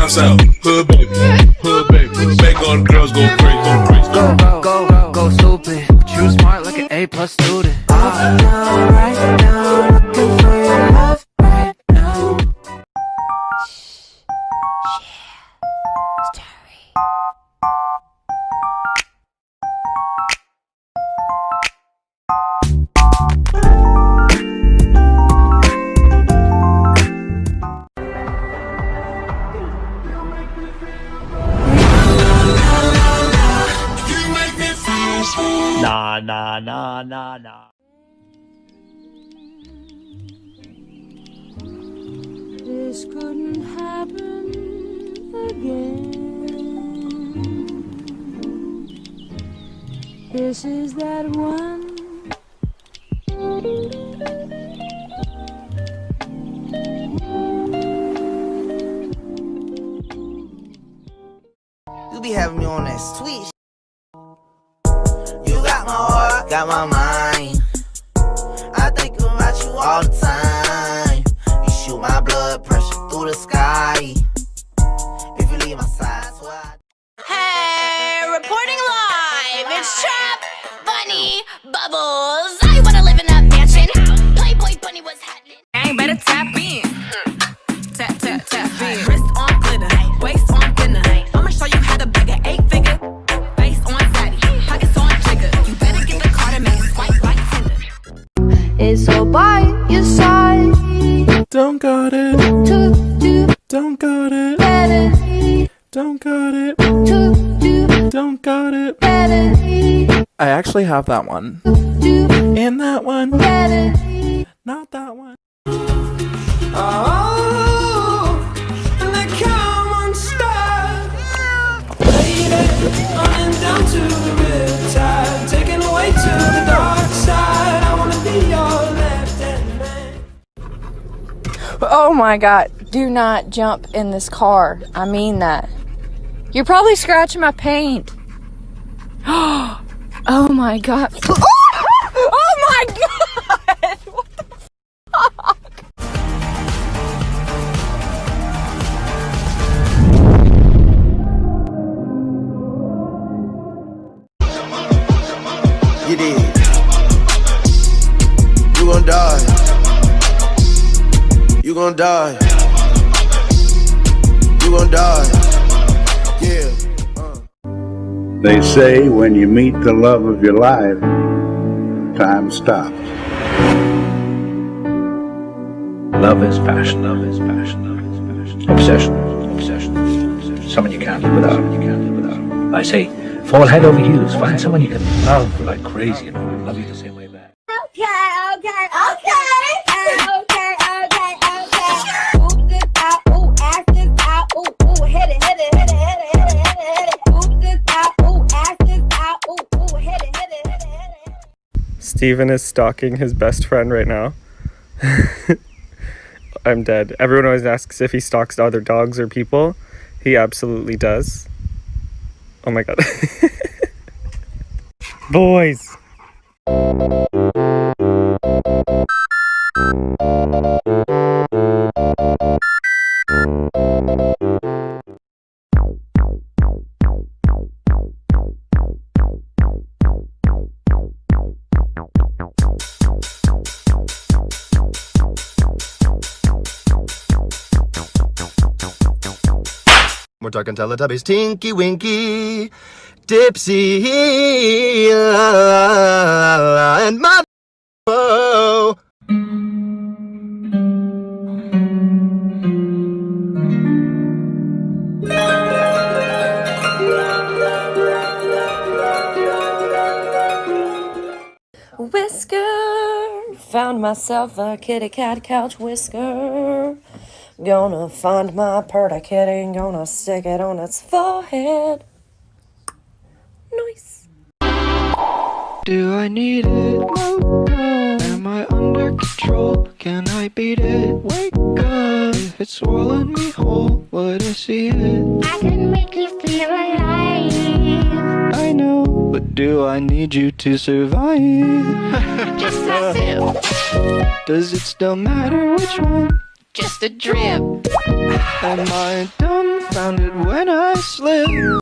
myself. Hood baby, hood baby. Make all the girls go crazy, go crazy. Go stupid. But you smart like an A+ student. Right now, looking for your love right now. Nah. This couldn't happen again. This is that one. You be having me on that sweet shit. You got my heart, got my mind. I think about you all the time. You shoot my blood pressure through the sky. If you leave my side, that's why Hey, reporting live. It's Trap Bunny Bubbles. I wanna live in that mansion. Playboy Bunny was happening. Ain't better tap in. Tap in. Wrist on glitter, waist on thinner. I'ma show you how to bag an 8-figure. Face on zaddy, pockets on jigger. You better get the card and make it swipe like Tinder. It's all by your side. Don't got it. To Don't got it. better. Don't got it. To Don't got it. better. I actually have that one. And that one. Better. Not that one. Oh, and they come unstuck. Lady, running down to the riptide, taken away to the dark side. I wanna be your left-hand man. Oh my god, do not jump in this car. I mean that. You're probably scratching my paint. Oh my god. Oh my god! What the fuck? you did. You gon' die. You gon' die. You gon' die. Yeah. They say when you meet the love of your life, time stops. Love is passion. Love is passion. Love is passion. Obsession. Obsession. Obsession. Someone you can't live without. Someone you can't live without. I say, fall head over heels. Find someone you can love like crazy and who will love you the same way back. Okay. Ooh, this out, ooh, ass this out, ooh, hit it. Ooh, this out, ooh, ass this out, ooh, hit it. Steven is stalking his best friend right now. I'm dead. Everyone always asks if he stalks other dogs or people. He absolutely does. Oh my god. Boys! We're talking Teletubbies, Tinky Winky, Dipsy, and Mother. Whisker, found myself a kitty cat couch whisker. Gonna find my purty kitty, gonna stick it on its forehead. Nice. Do I need it? Am I under control? Can I beat it? Wake up. If it's swallowing me whole, would I see it? I can make you feel alive. I know, but do I need you to survive? Just a sip, Does it still matter which one? just a drip. Am I dumb found it when I slipped.